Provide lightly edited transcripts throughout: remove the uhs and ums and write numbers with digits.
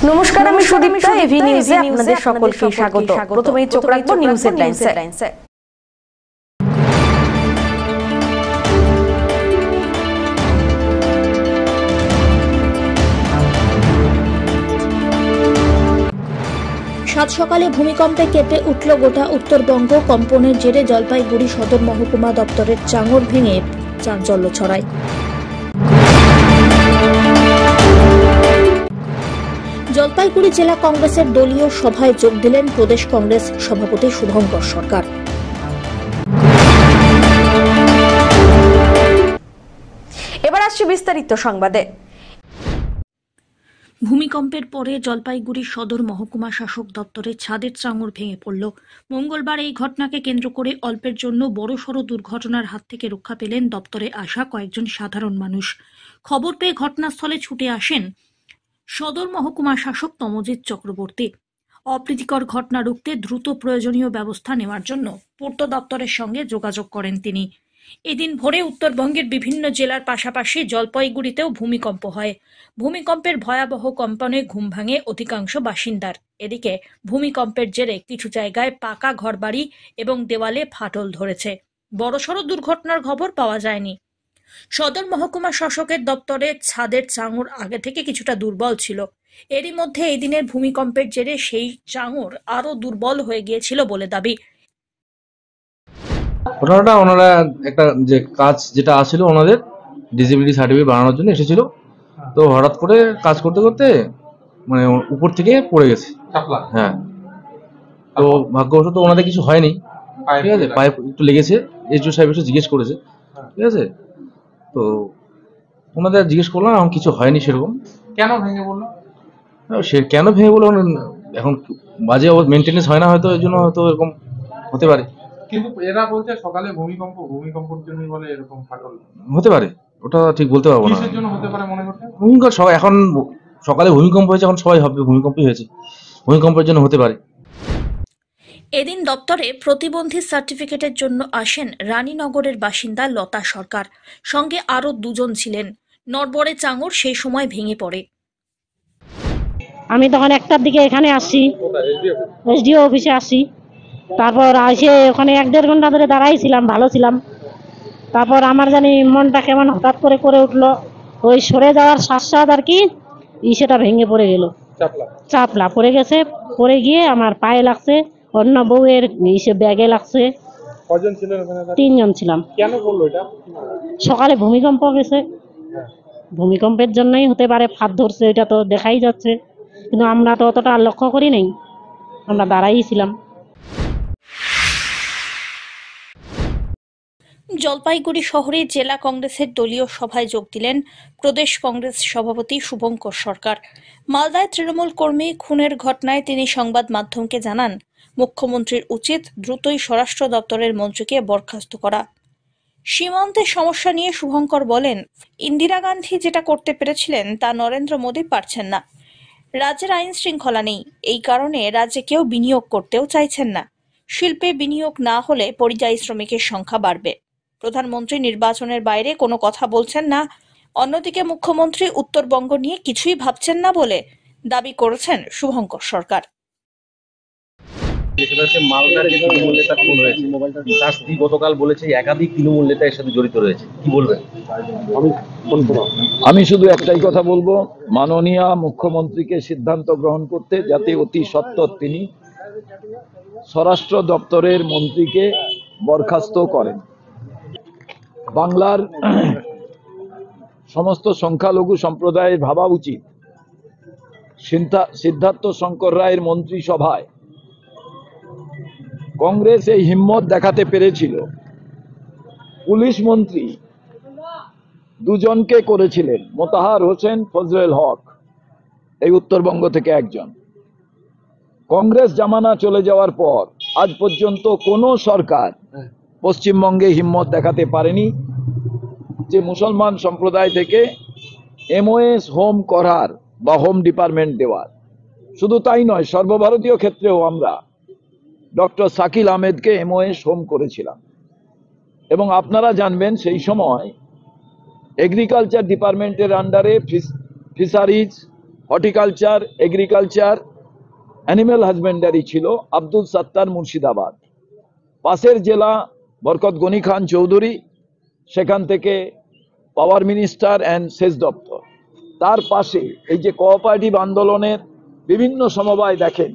নমস্কার, আমি সুদীপ্তা। এভি নিউজে আপনাদের সকলকে স্বাগত। প্রথমেই চোখ রাখবো নিউজ হেডলাইনসে। সাত সকালে ভূমিকম্পে কেঁপে উঠল গোটা উত্তরবঙ্গ। কম্পনের জেরে জলপাইগুড়ি সদর মহকুমা দপ্তরের চাঙড় ভেঙে চাঞ্চল্য ছড়ায়। জলপাইগুড়ি জেলা কংগ্রেসের দলীয় সভায় যোগ দিলেন প্রদেশ কংগ্রেস সভাপতি শুভঙ্কর সরকার। এবার আসছে বিস্তারিত সংবাদে। ভূমিকম্পের পরে জলপাইগুড়ি সদর মহকুমা শাসক দপ্তরের ছাদের চাঙড় ভেঙে পড়ল। মঙ্গলবার এই ঘটনাকে কেন্দ্র করে অল্পের জন্য বড়সড় দুর্ঘটনার হাত থেকে রক্ষা পেলেন দপ্তরে আসা কয়েকজন সাধারণ মানুষ। খবর পেয়ে ঘটনাস্থলে ছুটে আসেন সদর মহকুমা শাসক তমজিৎ চক্রবর্তী। অপ্রীতিকর ঘটনা রুখতে দ্রুত প্রয়োজনীয় ব্যবস্থা নেওয়ার জন্য পূর্ত দপ্তরের সঙ্গে যোগাযোগ করেন তিনি। এদিন ভোরে উত্তরবঙ্গের বিভিন্ন জেলার পাশাপাশি জলপাইগুড়িতেও ভূমিকম্প হয়। ভূমিকম্পের ভয়াবহ কম্পনে ঘুম ভাঙে অধিকাংশ বাসিন্দার। এদিকে ভূমিকম্পের জেরে কিছু জায়গায় পাকা ঘরবাড়ি এবং দেওয়ালে ফাটল ধরেছে। বড়সড় দুর্ঘটনার খবর পাওয়া যায়নি। সদর মহকুমা শাসকের দপ্তরে ছাদের চাঙড় আগে থেকে কিছুটা দুর্বল ছিল। এরই মধ্যে এই দিনের ভূমিকম্পের জেরে সেই চাঙড় আরো দুর্বল হয়ে গিয়েছিল বলে দাবি। ওনারা একটা যে কাজ যেটা আসছিল ওনাদের ডিসেবিলিটি সার্টিফিকেট বানানোর জন্য এসেছিল, তো হঠাৎ করে কাজ করতে করতে মানে উপর থেকে পড়ে গেছে। হ্যাঁ, তো ভাগ্যবশত ওনাদের কিছু হয়নি, ঠিক আছে, পায়ে একটু লেগেছে। এসডিও সাহেব এসে জিজ্ঞেস করেছে, ঠিক আছে, তো ওনাদের জিজ্ঞেস করলাম, এখন কিছু হয়নি সেরকম। কেন ভেঙে বললো? সে কেন ভেঙে বললো এখন বাজে মেনটেনেন্স হয় না, হয়তো এই জন্য হয়তো এরকম হতে পারে। কিন্তু এরা বলছে সকালে ভূমিকম্পের জন্যই বলে এরকম ফাটল হতে পারে, ওটা ঠিক বলতে পারবো না। কিসের জন্য হতে পারে মনে করতে? ভূমিকম্প সবাই এখন সকালে ভূমিকম্প হয়েছে, এখন সবাই হবে ভূমিকম্পই হয়েছে, ভূমিকম্পের জন্য হতে পারে। এদিন দপ্তরে প্রতিবন্ধী সার্টিফিকেটের জন্য আসেন রানীনগরের বাসিন্দা লতা সরকার। সঙ্গে আরো দুজন ছিলেন। নড়বড়ে চাঙড় সেই সময় ভেঙে পড়ে। আমি তখন 1টার দিকে এখানে আসছি, এসডিও অফিসে আসছি। তারপর এসে ওখানে 1-1.5 ঘন্টা ধরে দাঁড়াইছিলাম, ভালো ছিলাম। তারপর আমার জানি মনটা কেমন হঠাৎ করে উঠলো, ওই সরে যাওয়ার সাথে আর কি সেটা ভেঙে পড়ে গেল, চাপলা পড়ে গেছে। পড়ে গিয়ে আমার পায়ে লাগছে, অন্য বউয়ের ব্যাগে লাগছে। কজন ছিলেন ওখানে? 3 জন ছিলাম। কেন বললো এটা? সকালে ভূমিকম্প গেছে, ভূমিকম্পের জন্যই হতে পারে, ফাঁদ ধরছে, এটা তো দেখাই যাচ্ছে। কিন্তু আমরা তো অতটা লক্ষ্য করি নাই, আমরা দাঁড়াই ছিলাম। জলপাইগুড়ি শহরে জেলা কংগ্রেসের দলীয় সভায় যোগ দিলেন প্রদেশ কংগ্রেস সভাপতি শুভঙ্কর সরকার। মালদায় তৃণমূল কর্মী খুনের ঘটনায় তিনি সংবাদ মাধ্যমকে জানান, মুখ্যমন্ত্রীর উচিত দ্রুতই স্বরাষ্ট্র দপ্তরের মন্ত্রীকে বরখাস্ত করা। সীমান্তের সমস্যা নিয়ে শুভঙ্কর বলেন, ইন্দিরা গান্ধী যেটা করতে পেরেছিলেন তা নরেন্দ্র মোদী পারছেন না। রাজ্যের আইন শৃঙ্খলা নেই, এই কারণে রাজ্যে কেউ বিনিয়োগ করতেও চাইছেন না। শিল্পে বিনিয়োগ না হলে পরিযায়ী শ্রমিকের সংখ্যা বাড়বে। প্রধানমন্ত্রী নির্বাচনের বাইরে কোনো কথা বলছেন না। অন্যদিকে মুখ্যমন্ত্রী উত্তরবঙ্গ নিয়ে কিছুই ভাবছেন না বলে দাবি করেছেন শুভঙ্কর সরকার। মালদার যে তৃণমূল নেতা খুন হয়েছে, তার স্ত্রী গতকাল বলেছে একাধিক তৃণমূল নেতা এর সাথে জড়িত রয়েছে, কি বলবেন? আমি শুধু একটাই কথা বলবো, মাননীয় মুখ্যমন্ত্রীকে সিদ্ধান্ত গ্রহণ করতে, যাতে অতি সত্বর তিনি স্বরাষ্ট্র দপ্তরের মন্ত্রীকে বরখাস্ত করেন। বাংলার সমস্ত সংখ্যালঘু সম্প্রদায়ের ভাবা উচিত, সিদ্ধার্থ শঙ্কর রায়ের মন্ত্রিসভায় কংগ্রেস এই হিম্মত দেখাতে পেরেছিল। পুলিশ মন্ত্রী দুজনকে করেছিলেন, মোতাহার হোসেন, ফজলুল হক, এই উত্তরবঙ্গ থেকে একজন। কংগ্রেস জামানা চলে যাওয়ার পর আজ পর্যন্ত কোনো সরকার পশ্চিমবঙ্গে হিম্মত দেখাতে পারেনি যে মুসলমান সম্প্রদায় থেকে এমওএস হোম করার বা হোম ডিপার্টমেন্ট দেওয়ার। শুধু তাই নয়, সর্বভারতীয় ক্ষেত্রেও আমরা ডক্টর শাকিল আহমেদকে এমওএস হোম করেছিলাম। এবং আপনারা জানবেন সেই সময় এগ্রিকালচার ডিপার্টমেন্টের আন্ডারে fisheries, horticulture, agriculture, animal husbandry ছিল আব্দুল সাত্তার মুর্শিদাবাদ। পাশের জেলা বরকত গনি খান চৌধুরী, সেখান থেকে পাওয়ার মিনিস্টার অ্যান্ড সেচ দপ্তর। তার পাশে এই যে কোঅপারেটিভ আন্দোলনের বিভিন্ন সমবায় দেখেন,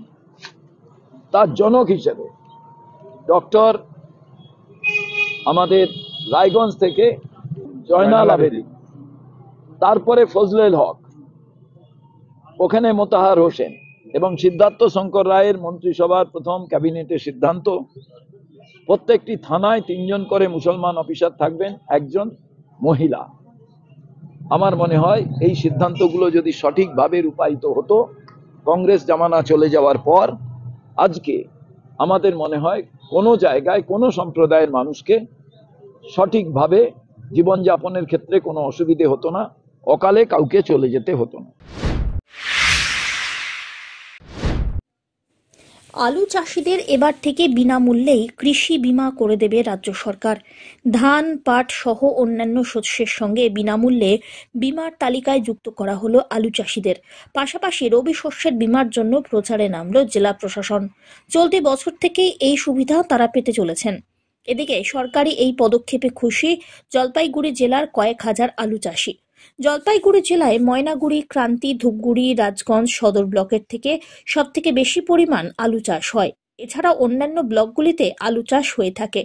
তার জনক হিসেবে ডক্টর আমাদের রায়গঞ্জ থেকে জয়নাল আবেদী, তারপরে ফজলেল হক, ওখানে মোতাহার হোসেন, এবং সিদ্ধার্থ শঙ্কর রায়ের মন্ত্রিসভার প্রথম ক্যাবিনেটের সিদ্ধান্ত প্রত্যেকটি থানায় 3 জন করে মুসলমান অফিসার থাকবেন, 1 জন মহিলা। আমার মনে হয় এই সিদ্ধান্তগুলো যদি সঠিকভাবে রূপায়িত হতো কংগ্রেস জামানা চলে যাওয়ার পর, আজকে আমাদের মনে হয় কোনো জায়গায় কোনো সম্প্রদায়ের মানুষকে সঠিকভাবে জীবনযাপনের ক্ষেত্রে কোনো অসুবিধে হতো না, অকালে কাউকে চলে যেতে হতো না। আলু চাষিদের এবার থেকে বিনামূল্যেই কৃষি বীমা করে দেবে রাজ্য সরকার। ধান, পাট সহ অন্যান্য শস্যের সঙ্গে বিনামূল্যে বীমার তালিকায় যুক্ত করা হলো আলু চাষিদের। পাশাপাশি রবি শস্যের বীমার জন্য প্রচারে নামল জেলা প্রশাসন। চলতি বছর থেকেই এই সুবিধা তারা পেতে চলেছেন। এদিকে সরকারি এই পদক্ষেপে খুশি জলপাইগুড়ি জেলার কয়েক হাজার আলু চাষি। জলপাইগুড়ি জেলায় ময়নাগুড়ি, ক্রান্তি, ধূপগুড়ি, রাজগঞ্জ সদর ব্লকের থেকে সবথেকে বেশি পরিমাণ আলু চাষ হয়। এছাড়া অন্যান্য ব্লকগুলিতে আলু চাষ হয়ে থাকে।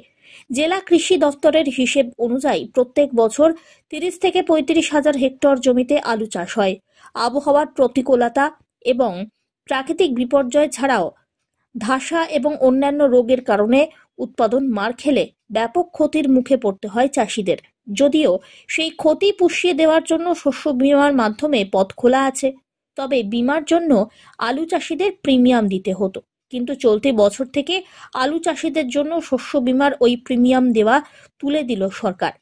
জেলা কৃষি দফতরের হিসেব অনুযায়ী প্রত্যেক বছর 30 থেকে 35 হাজার হেক্টর জমিতে আলু চাষ হয়। আবহাওয়ার প্রতিকূলতা এবং প্রাকৃতিক বিপর্যয় ছাড়াও ধসা এবং অন্যান্য রোগের কারণে উৎপাদন মার খেলে ব্যাপক ক্ষতির মুখে পড়তে হয় চাষিদের। যদিও সেই ক্ষতি পুষিয়ে দেওয়ার জন্য শস্য বীমার মাধ্যমে পথ খোলা আছে, তবে বীমার জন্য আলু চাষিদের প্রিমিয়াম দিতে হতো। কিন্তু চলতি বছর থেকে আলু চাষিদের জন্য শস্য বীমার ওই প্রিমিয়াম দেওয়া তুলে দিল সরকার।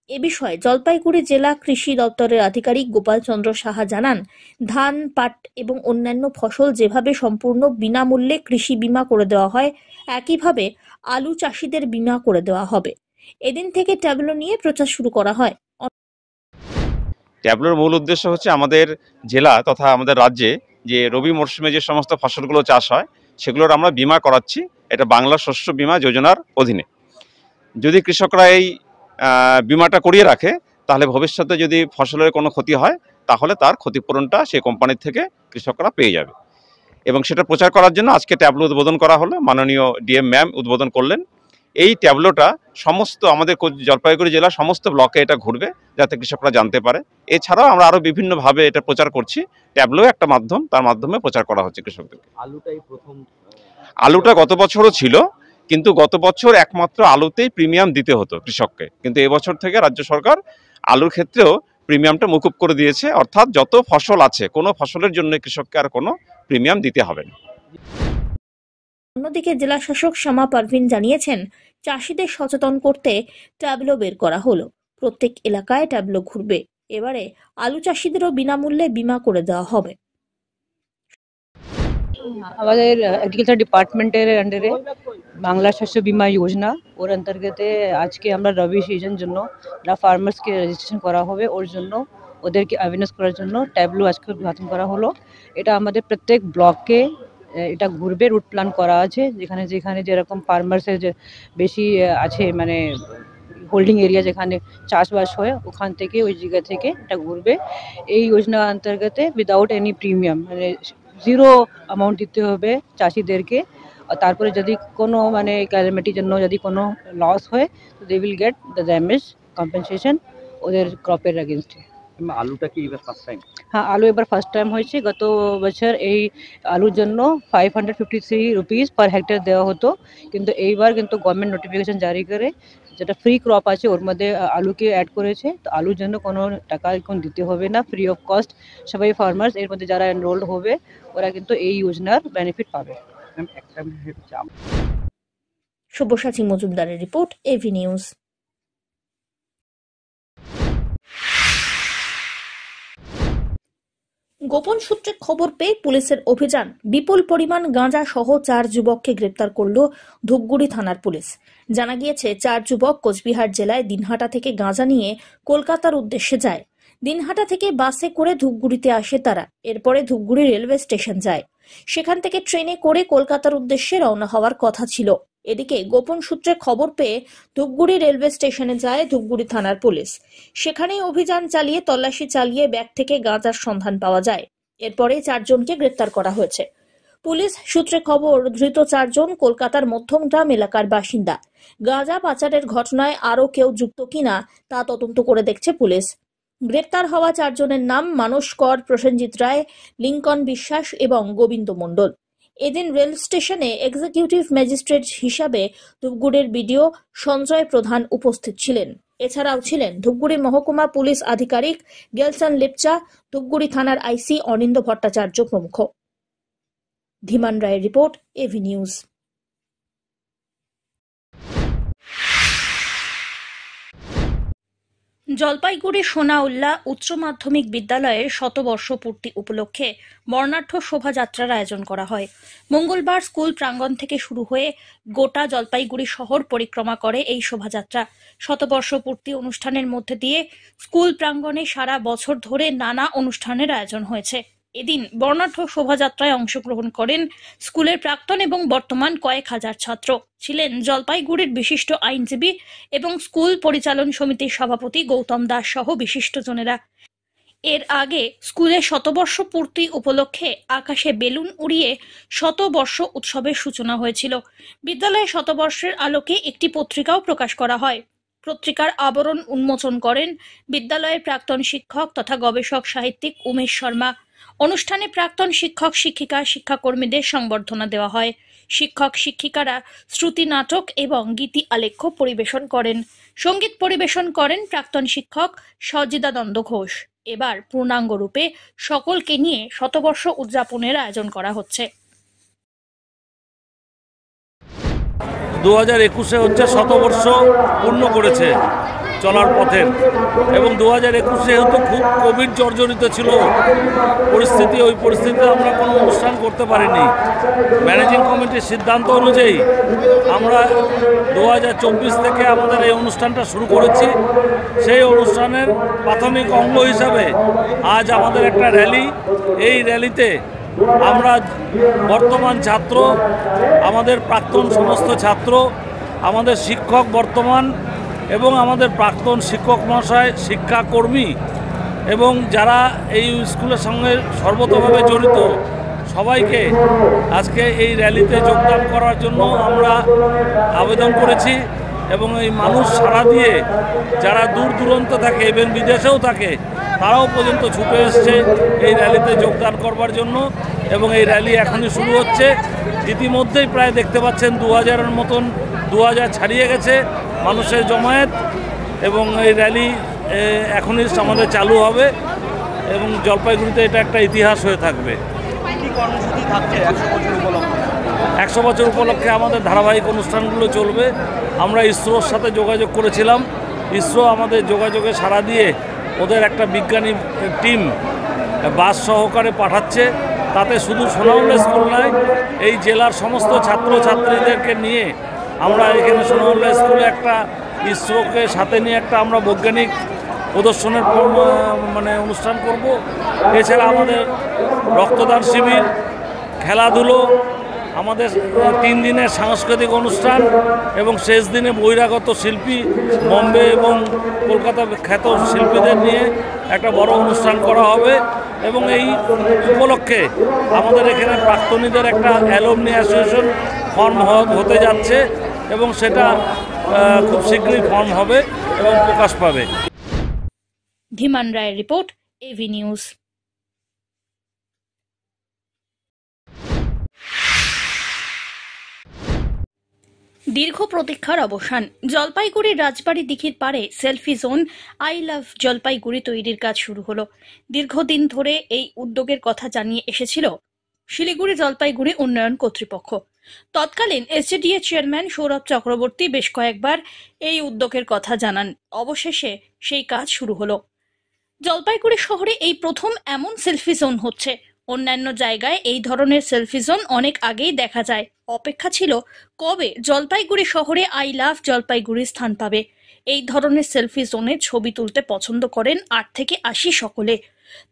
এ বিষয়ে জলপাইগুড়ি জেলা কৃষি দপ্তরের আধিকারিক গোপাল চন্দ্র সাহা জানান, ধান, পাট এবং অন্যান্য ফসল যেভাবে সম্পূর্ণ বিনামূল্যে কৃষি বীমা করে দেওয়া হয়, একইভাবে আলু চাষিদের বীমা করে দেওয়া হবে। এদিন থেকে ট্যাবলো নিয়ে প্রচার শুরু করা হয়। ট্যাবলোর মূল উদ্দেশ্য হচ্ছে আমাদের জেলা তথা আমাদের রাজ্যে যে রবি মরশুমে যে সমস্ত ফসলগুলো চাষ হয় সেগুলোর আমরা বীমা করাচ্ছি, এটা বাংলা শস্য বীমা যোজনার অধীনে। যদি কৃষকরা এই বীমাটা করিয়ে রাখে তাহলে ভবিষ্যতে যদি ফসলের কোনো ক্ষতি হয় তাহলে তার ক্ষতিপূরণটা সেই কোম্পানির থেকে কৃষকরা পেয়ে যাবে। এবং সেটা প্রচার করার জন্য আজকে ট্যাবলো উদ্বোধন করা হলো, মাননীয় ডিএম ম্যাম উদ্বোধন করলেন। এই ট্যাবলোটা সমস্ত আমাদের জলপাইগুড়ি জেলার সমস্ত ব্লকে এটা ঘুরবে যাতে কৃষকরা জানতে পারে। এছাড়াও আমরা আরও বিভিন্নভাবে এটা প্রচার করছি, ট্যাবলো একটা মাধ্যম, তার মাধ্যমে প্রচার করা হচ্ছে কৃষকদেরকে। আলুটা গত বছরও ছিল, কিন্তু গত বছর একমাত্র আলুতেই প্রিমিয়াম দিতে হতো কৃষককে, কিন্তু এবছর থেকে রাজ্য সরকার আলুর ক্ষেত্রেও প্রিমিয়ামটা মকুব করে দিয়েছে, অর্থাৎ যত ফসল আছে কোনো ফসলের জন্য কৃষককে আর কোনো প্রিমিয়াম দিতে হবে না। অন্যদিকে জেলা শাসক শ্যামা পারভিন জানিয়েছেন, চাষিদের সচেতন করতে ট্যাবলো বের করা হলো। প্রত্যেক এলাকায় ট্যাবলো ঘুরবে। এবারে আলু চাষিদেরও বিনামূল্যে বীমা করে দেওয়া হবে। আমাদের এগ্রিকালচার ডিপার্টমেন্টের আন্ডারে বাংলা শস্য বীমা যোজনা ওর অন্তর্গতে আজকে আমরা রবি সিজন জন্য যারা ফার্মার্সকে রেজিস্ট্রেশন করা হবে ওর জন্য ওদেরকে অ্যাওয়ারনেস করার জন্য ট্যাবলো আজকে উদ্ঘাটন করা হলো। এটা আমাদের প্রত্যেক ব্লকে এটা ঘুরবে, রুট প্ল্যান করা আছে, যেখানে যেখানে যেরকম ফার্মার্সের যে বেশি আছে মানে হোল্ডিং এরিয়া যেখানে চাষবাস হয় ওখান থেকে ওই জায়গা থেকে এটা ঘুরবে। এই যোজনা অন্তর্গতে উইদাউট এনি প্রিমিয়াম মানে 0 অ্যামাউন্ট দিতে হবে চাষিদেরকে। আর তারপরে যদি কোনো মানে ক্যালামিটির জন্য যদি কোনো লস হয় তো they will get the damage compensation ওদের ক্রপের এগেনস্টে। আলুটা কি এবার ফার্স্ট টাইম? হ্যাঁ, আলু এবার ফার্স্ট টাইম হয়েছে। গত বছর এই আলুর জন্য 553 রুপিস পার হেক্টর দেওয়া হতো, কিন্তু এইবার কিন্তু গভর্নমেন্ট নোটিফিকেশন জারি করে যেটা ফ্রি ক্রপ আছে ওর মধ্যে আলুকে অ্যাড করেছে। তো আলুর জন্য কোনো টাকা এখন দিতে হবে না, ফ্রি অফ কস্ট সবাই ফার্মার্স এর মধ্যে যারা এনরোল্ড হবে ওরা কিন্তু এই যোজনার বেনিফিট পাবে। সব্যসাচী মজুমদারের রিপোর্ট, এভি নিউজ। গোপন সূত্রে খবর পেয়ে পুলিশের অভিযান, বিপুল পরিমাণ গাঁজা সহ 4 যুবককে গ্রেপ্তার করল ধূপগুড়ি থানার পুলিশ। জানা গিয়েছে 4 যুবক কোচবিহার জেলায় দিনহাটা থেকে গাঁজা নিয়ে কলকাতার উদ্দেশ্যে যায়। দিনহাটা থেকে বাসে করে ধূপগুড়িতে আসে তারা। এরপরে ধূপগুড়ি রেলওয়ে স্টেশন যায়। সেখান থেকে ট্রেনে করে কলকাতার উদ্দেশ্যে রওনা হওয়ার কথা ছিল। এদিকে গোপন সূত্রে খবর পেয়ে ধূপগুড়ি রেলওয়ে স্টেশনে যায় ধূপগুড়ি থানার পুলিশ। সেখানেই অভিযান চালিয়ে তল্লাশি চালিয়ে ব্যাগ থেকে গাঁজার সন্ধান পাওয়া যায়। এরপরে 4 জনকে গ্রেপ্তার করা হয়েছে। পুলিশ সূত্রে খবর, ধৃত 4 জন কলকাতার মধ্যমগ্রাম এলাকার বাসিন্দা। গাঁজা পাচারের ঘটনায় আরও কেউ যুক্ত কিনা তা তদন্ত করে দেখছে পুলিশ। গ্রেপ্তার হওয়া 4 জনের নাম মানস কর, প্রসেনজিৎ রায়, লিঙ্কন বিশ্বাস এবং গোবিন্দ মণ্ডল। এদিন রেল স্টেশনে এক্সিকিউটিভ ম্যাজিস্ট্রেট হিসাবে ধূপগুড়ির বিডিও সঞ্জয় প্রধান উপস্থিত ছিলেন। এছাড়াও ছিলেন ধূপগুড়ি মহকুমা পুলিশ আধিকারিক গেলসন লেপচা, ধূপগুড়ি থানার আইসি অনিন্দ ভট্টাচার্য প্রমুখ। ধীমান রায়ের report, AV News. Jalpaiguri Sonaullah উচ্চ মাধ্যমিক বিদ্যালয়ের শতবর্ষ পূর্তি উপলক্ষে বর্ণাঢ্য শোভাযাত্রার আয়োজন করা হয়। মঙ্গলবার স্কুল প্রাঙ্গণ থেকে শুরু হয়ে গোটা জলপাইগুড়ি শহর পরিক্রমা করে এই শোভাযাত্রা। শতবর্ষ পূর্তি অনুষ্ঠানের মধ্যে দিয়ে স্কুল প্রাঙ্গণে সারা বছর ধরে নানা অনুষ্ঠানের আয়োজন হয়েছে। এদিন বর্ণাঢ্য শোভাযাত্রায় অংশগ্রহণ করেন স্কুলের প্রাক্তন এবং বর্তমান কয়েক হাজার ছাত্র। ছিলেন জলপাইগুড়ির বিশিষ্ট আইনজীবী এবং স্কুল পরিচালন সমিতির সভাপতি গৌতম দাস সহ বিশিষ্টজনেরা। এর আগে স্কুলের শতবর্ষ পূর্তি উপলক্ষে আকাশে বেলুন উড়িয়ে শতবর্ষ উৎসবের সূচনা হয়েছিল। বিদ্যালয়ে শতবর্ষের আলোকে একটি পত্রিকাও প্রকাশ করা হয়। পত্রিকার আবরণ উন্মোচন করেন বিদ্যালয়ের প্রাক্তন শিক্ষক তথা গবেষক সাহিত্যিক উমেশ শর্মা। অনুষ্ঠানে প্রাক্তন শিক্ষক শিক্ষিকা শিক্ষাকর্মীদের সংবর্ধনা দেওয়া হয়। শিক্ষক শিক্ষিকারা শ্রুতি নাটক এবং গীতি আলেখ্য পরিবেশন করেন। সঙ্গীত পরিবেশন করেন প্রাক্তন শিক্ষক সজিদানন্দ ঘোষ। এবার পূর্ণাঙ্গ রূপে সকলকে নিয়ে শতবর্ষ উদযাপনের আয়োজন করা হচ্ছে। 2021 হচ্ছে শতবর্ষ পূর্ণ করেছে চলার পথের, এবং 2021 যেহেতু খুব কোভিড জর্জরিত ছিল পরিস্থিতি, ওই পরিস্থিতিতে আমরা কোনো অনুষ্ঠান করতে পারিনি। ম্যানেজিং কমিটির সিদ্ধান্ত অনুযায়ী আমরা 2024 থেকে আমাদের এই অনুষ্ঠানটা শুরু করেছি। সেই অনুষ্ঠানের প্রাথমিক অঙ্গ হিসাবে আজ আমাদের একটা র্যালি। এই র্যালিতে আমরা বর্তমান ছাত্র, আমাদের প্রাক্তন সমস্ত ছাত্র, আমাদের শিক্ষক বর্তমান এবং আমাদের প্রাক্তন শিক্ষক মহাশয়, শিক্ষাকর্মী এবং যারা এই স্কুলের সঙ্গে সর্বতভাবে জড়িত সবাইকে আজকে এই র্যালিতে যোগদান করার জন্য আমরা আবেদন করেছি। এবং এই মানুষ সাড়া দিয়ে যারা দূর দূরান্ত থাকে, ইভেন বিদেশেও থাকে, তারাও পর্যন্ত ছুটে এসছে এই র্যালিতে যোগদান করবার জন্য। এবং এই র্যালি এখনই শুরু হচ্ছে। ইতিমধ্যেই প্রায় দেখতে পাচ্ছেন 2000-এর মতন 2000 ছাড়িয়ে গেছে মানুষের জমায়েত, এবং এই র্যালি এখনই আমাদের চালু হবে এবং জলপাইগুড়িতে এটা একটা ইতিহাস হয়ে থাকবে। 100 বছর উপলক্ষে আমাদের ধারাবাহিক অনুষ্ঠানগুলো চলবে। আমরা ইসরোর সাথে যোগাযোগ করেছিলাম। ইসরো আমাদের যোগাযোগে সাড়া দিয়ে ওদের একটা বিজ্ঞানী টিম বাস সহকারে পাঠাচ্ছে। তাতে শুধু সোনাউল্লাহ স্কুল নয়, এই জেলার সমস্ত ছাত্রছাত্রীদেরকে নিয়ে আমরা এখানে সোনাউল্লাহ স্কুলে একটা ইসরোকে সাথে নিয়ে একটা আমরা বৈজ্ঞানিক প্রদর্শনের অনুষ্ঠান করব। এছাড়া আমাদের রক্তদান শিবির, খেলাধুলো, আমাদের 3 দিনের সাংস্কৃতিক অনুষ্ঠান এবং শেষ দিনে বহিরাগত শিল্পী, বম্বে এবং কলকাতা খ্যাত শিল্পীদের নিয়ে একটা বড় অনুষ্ঠান করা হবে। এবং এই উপলক্ষে আমাদের এখানে প্রাক্তনীদের একটা অ্যালুমনি অ্যাসোসিয়েশন ফর্ম হতে যাচ্ছে এবং সেটা খুব শীঘ্রই ফর্ম হবে এবং প্রকাশ পাবে। ধীমান রায়ের রিপোর্ট, এভি নিউজ। দীর্ঘ প্রতীক্ষার অবসান। জলপাইগুড়ির রাজবাড়ী দিঘির পাড়ে selfie zone I love Jalpaiguri তৈরির কাজ শুরু হলো। দীর্ঘদিন ধরে এই উদ্যোগের কথা জানিয়ে এসেছিল শিলিগুড়ি জলপাইগুড়ি উন্নয়ন কর্তৃপক্ষ। তৎকালীন এসজেডিএ চেয়ারম্যান সৌরভ চক্রবর্তী বেশ কয়েকবার এই উদ্যোগের কথা জানান। অবশেষে সেই কাজ শুরু হলো। জলপাইগুড়ি শহরে এই প্রথম এমন সেলফি জোন হচ্ছে। অন্যান্য জায়গায় এই ধরনের সেলফি জোন অনেক আগেই দেখা যায়। অপেক্ষা ছিল কবে জলপাইগুড়ি শহরে আই লাভ জলপাইগুড়ি স্থান পাবে। এই ধরনের সেলফি জোনে ছবি তুলতে পছন্দ করেন 8 থেকে 80 সকলে।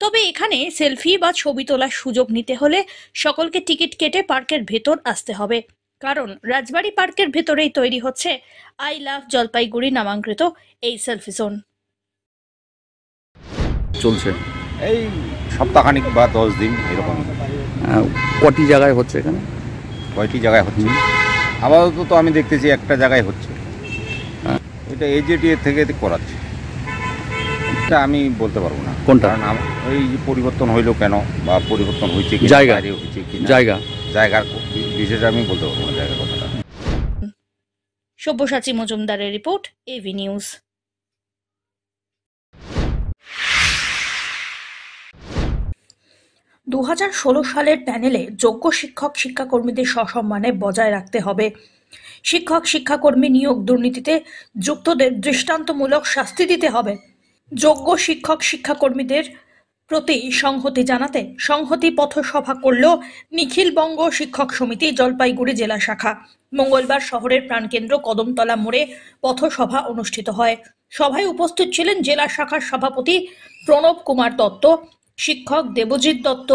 তবে এখানে সেলফি বা ছবি তোলার সুযোগ নিতে হলে সকলকে টিকিট কেটে পার্কের ভেতর আসতে হবে, কারণ রাজবাড়ী পার্কের ভেতরেই তৈরি হচ্ছে আই লাভ জলপাইগুড়ি নামাঙ্কিত এই সেলফি জোন। চলছে এই সপ্তাহখানিক বা 10 দিন এরকম। কটি জায়গায় হচ্ছে এখানে? কয়টি জায়গায় হচ্ছে আপাতত তো আমি দেখতেছি একটা জায়গায় হচ্ছে, এটা এজেটিএ থেকে করাচ্ছে, এটা আমি বলতে পারবো না কোনটা। কারণ এই যে পরিবর্তন হইলো কেন বা পরিবর্তন হয়েছে কি জায়গা হয়েছে কি জায়গার বিশেষ আমি বলতে পারবো না জায়গার কথাটা। সব্যসাচী মজুমদারের রিপোর্ট, এভি নিউজ। সালের প্যানেলে যোগ্য শিক্ষক শিক্ষাকর্মীদের সসম্মানে বজায় রাখতে হবে। শিক্ষক শিক্ষাকর্মী নিয়োগ দুর্নীতিতে যুক্তদের দৃষ্টান্তমূলক শাস্তি দিতে হবে। যোগ্য শিক্ষক শিক্ষাকর্মীদের প্রতি সংহতি জানাতে সংহতি পথসভা করল নিখিল বঙ্গ শিক্ষক সমিতি জলপাইগুড়ি জেলা শাখা। মঙ্গলবার শহরের প্রাণকেন্দ্র কদমতলা মোড়ে পথসভা অনুষ্ঠিত হয়। সভায় উপস্থিত ছিলেন জেলা শাখার সভাপতি প্রণব কুমার দত্ত, শিক্ষক দেবজিৎ দত্ত,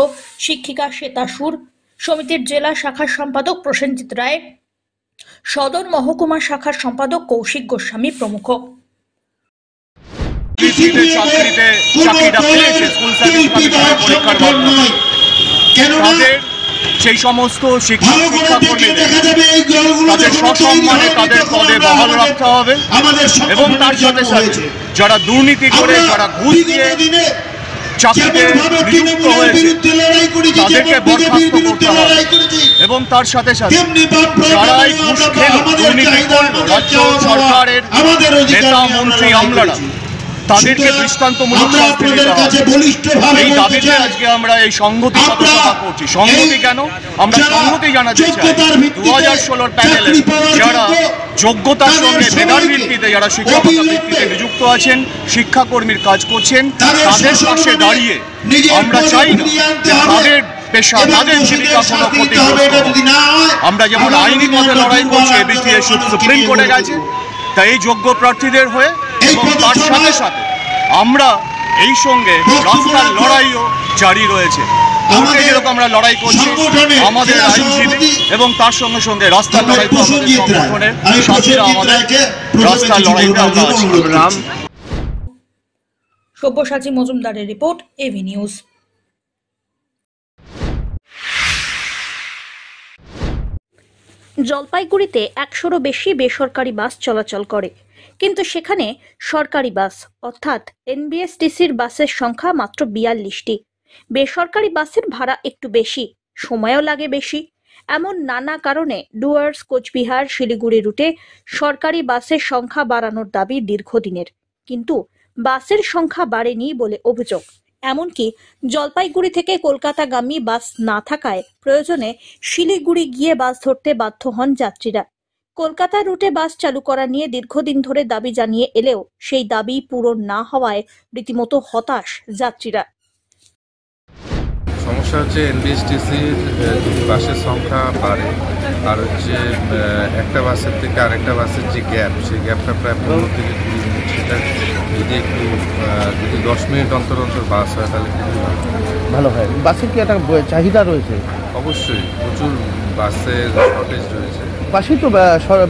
শিক্ষিকা শ্বেতা সুর, সমিতির জেলা শাখার সম্পাদক প্রসেনজিৎ রায়, সদর মহকুমা শাখার সম্পাদক কৌশিক গোস্বামী প্রমুখ। সেই সমস্ত শিক্ষক শিক্ষাকর্মীদের তাদের সসম্মানে তাদের পদে বহাল রাখতে হবে এবং তার সাথে সাথে যারা দুর্নীতি করে, যারা ঘুষ দিয়ে চাকরিতে নিযুক্ত হয়েছে তাদেরকে বরখাস্ত করতে হবে এবং তার সাথে সাথে যারাই ঘুষ খেল, দুর্নীতি করল, রাজ্য সরকারের নেতা মন্ত্রী আমলারা তাদেরকে দৃষ্টান্তমূলক শাস্তি দিতে হবে। এই দাবিতে আজকে আমরা এই সংহতি পথসভা করছি। সংহতি কেন? আমরা সংহতি জানাতে চাই 2016 প্যানেলে যারা যোগ্যতার সঙ্গে মেধার ভিত্তিতে যারা শিক্ষকতা ভিত্তিতে নিযুক্ত আছেন, শিক্ষাকর্মীর কাজ করছেন, তাদের পাশে দাঁড়িয়ে আমরা চাই না যে তাদের পেশা, তাদের জীবিকা কোনো ক্ষতিগ্রস্ত। আমরা যেমন আইনি পথে লড়াই করছি, এবিটিএ সুপ্রিম কোর্টে গেছে, তাই এই যোগ্য প্রার্থীদের হয়ে এবং তার সাথে সাথে আমরা এই সঙ্গে রাস্তার লড়াইও জারি রয়েছে। কোর্টে যেরকম আমরা লড়াই করছি, আমাদের আইনজীবী এবং তার সঙ্গে সঙ্গে রাস্তার লড়াই সংগঠনের সাথীরা আমাদের রাস্তার লড়াইতে আমরা আছি। সব্যসাচী মজুমদারের রিপোর্ট, এভি নিউজ। জলপাইগুড়িতে 100-রও বেশি বেসরকারি বাস চলাচল করে, কিন্তু সেখানে সরকারি বাস অর্থাৎ এনবিএসটিসির বাসের সংখ্যা মাত্র 42টি। বেসরকারি বাসের ভাড়া একটু বেশি, সময়ও লাগে বেশি। এমন নানা কারণে ডুয়ার্স, কোচবিহার, শিলিগুড়ি রুটে সরকারি বাসের সংখ্যা বাড়ানোর দাবি দীর্ঘদিনের, কিন্তু বাসের সংখ্যা বাড়েনি বলে অভিযোগ। এমনকি জলপাইগুড়ি থেকে কলকাতাগামী বাস না থাকায় প্রয়োজনে শিলিগুড়ি গিয়ে বাস ধরতে বাধ্য হন যাত্রীরা। কলকাতা রুটে বাস চালু করা নিয়ে দীর্ঘদিন ধরে দাবি জানিয়ে এলেও সেই দাবি পূরণ না হওয়ায় রীতিমতো হতাশ যাত্রীরা। সমস্যা হচ্ছে এনবিএসটিসির বাসের সংখ্যা বাড়ে, আর হচ্ছে একটা বাসের থেকে আরেকটা বাসের যে গ্যাপ, সেই গ্যাপটা প্রায় 15 থেকে 20 মিনিট। সেটা যদি 10 মিনিট অন্তর অন্তর বাস হয় তাহলে খুবই ভালো হয়। বাসের কি একটা চাহিদা রয়েছে? অবশ্যই প্রচুর বাসের শর্টেজ রয়েছে। বাসই তো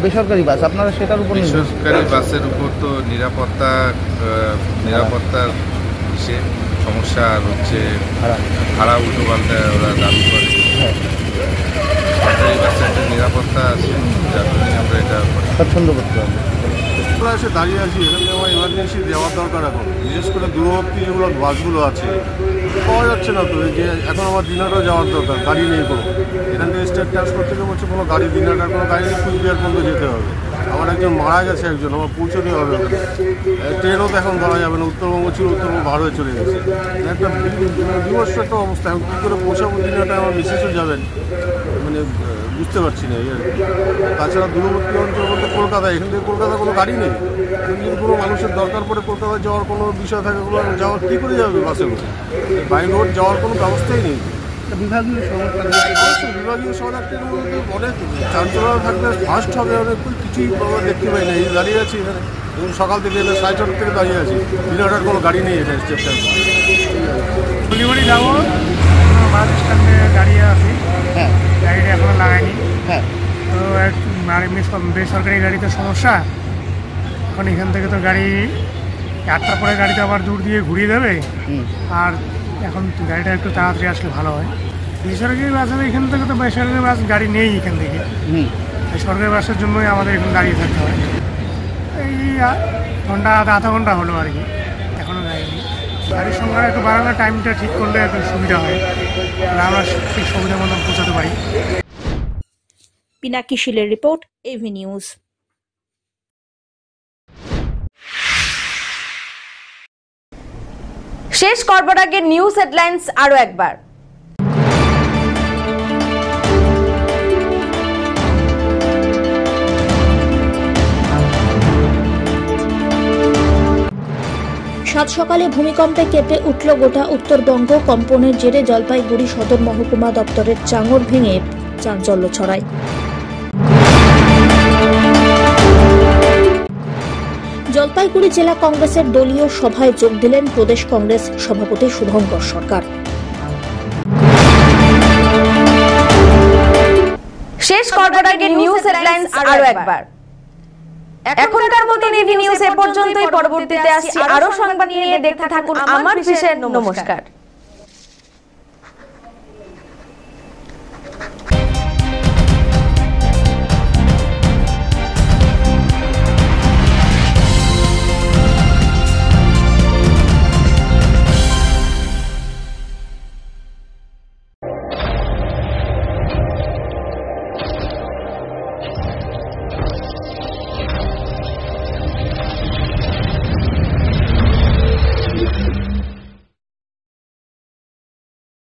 বেসরকারি বাস, আপনারা সেটার উপর বেসরকারি বাসের উপর তো নিরাপত্তার বিষয়ে সমস্যা, আর হচ্ছে ভাড়া উল্টো পাল্টা ওরা দাবি করে। সরকারি বাসের একটা নিরাপত্তা আছে, যার জন্য আমরা এটা পছন্দ করতে হবে। আমরা এসে দাঁড়িয়ে আছি, এখানে আমার এমার্জেন্সি দেওয়ার দরকার এখন, বিশেষ করে দূরবর্তী যেগুলো বাসগুলো আছে পাওয়া যাচ্ছে না। তো যে এখন আমার দিনাটাও যাওয়ার দরকার, গাড়ি নেই কোনো। এখান থেকে স্টেট ট্রান্সপোর্ট থেকে বলছে কোনো গাড়ি, দিনাটার কোনো গাড়ি নেই, কুচবিহার পর্যন্ত যেতে হবে। আমার একজন মারা গেছে, একজন আমার পৌঁছতে হবে ওখানে। ট্রেনও তো এখন ধরা যাবে না, উত্তরবঙ্গ ছিল, উত্তরবঙ্গ বার হয়ে চলে গেছে। একটা বিমর্ষ একটা অবস্থা। এখন কী করে পৌঁছাবো দিনাটা, আমার মিসেসও যাবেন, মানে বুঝতে পারছি না। তাছাড়া দূরবর্তী অঞ্চল বলতে কলকাতা, এখান থেকে কলকাতা কোনো গাড়ি নেই। যদি কোনো মানুষের দরকার পড়ে কলকাতা যাওয়ার কোনো বিষয় থাকে, যাওয়ার কী করে যাবে বাসে করে? বাই রোড যাওয়ার কোনো ব্যবস্থাই নেই। বিভাগীয় শহর বিভাগীয় শহর একটা মধ্যে অনেক চাঞ্চল্য থাকবে, ফার্স্ট হবে, অনেক কিছুই আমরা দেখতে পাই না। এই দাঁড়িয়ে আছি এখানে, সকাল থেকে এলে 6:30 থেকে দাঁড়িয়ে আছি, দিনটার কোনো গাড়ি নেই এখানে স্টেশন। শিলিগুড়ি যাবো, বাস স্ট্যান্ডে দাঁড়িয়ে আছি, গাড়িটা এখনো লাগাইনি। তো বেসরকারি গাড়িতে সমস্যা, এখন এখান থেকে তো গাড়ি 8টার পরে গাড়িতে আবার দূর দিয়ে ঘুরিয়ে দেবে, আর এখন গাড়িটা একটু তাড়াতাড়ি আসলে ভালো হয়। বেসরকারি বাস হবে, এখান থেকে তো বেসরকারি বাস গাড়ি নেই এখান থেকে, সরকারি বাসের জন্যই আমাদের এখন দাঁড়িয়ে থাকতে হয়। এই ঘন্টা আধা ঘন্টা হলো আর কি, এখনও গাড়ি নেই। গাড়ির সংখ্যা একটু বাড়ালে, টাইমটা ঠিক করলে একটু সুবিধা হয়, তাহলে আমরা ঠিক সুবিধা মতো পৌঁছাতে পারি। পিনাকি শীলের রিপোর্ট, এভি নিউজ। শেষ করবার আগে নিউজ হেডলাইন্স আরো একবার। সাত সকালে ভূমিকম্পে কেঁপে উঠল গোটা উত্তরবঙ্গ। কম্পনের জেরে জলপাইগুড়ি সদর মহকুমা দপ্তরের চাঙড় ভেঙে চাঞ্চল্য ছড়ায়। জলপাইগুড়ি জেলা কংগ্রেসের দলীয় সভায় যোগ দিলেন প্রদেশ কংগ্রেস সভাপতি শুভঙ্কর সরকার। শেষ করবার আগে নিউজ হেডলাইন্স আরো একবার। এখনকার মতো এভি নিউজ এ পর্যন্তই। পরবর্তীতে আসছি আরো সংবাদ নিয়ে, দেখতে থাকুন আমার বিশেষ। নমস্কার।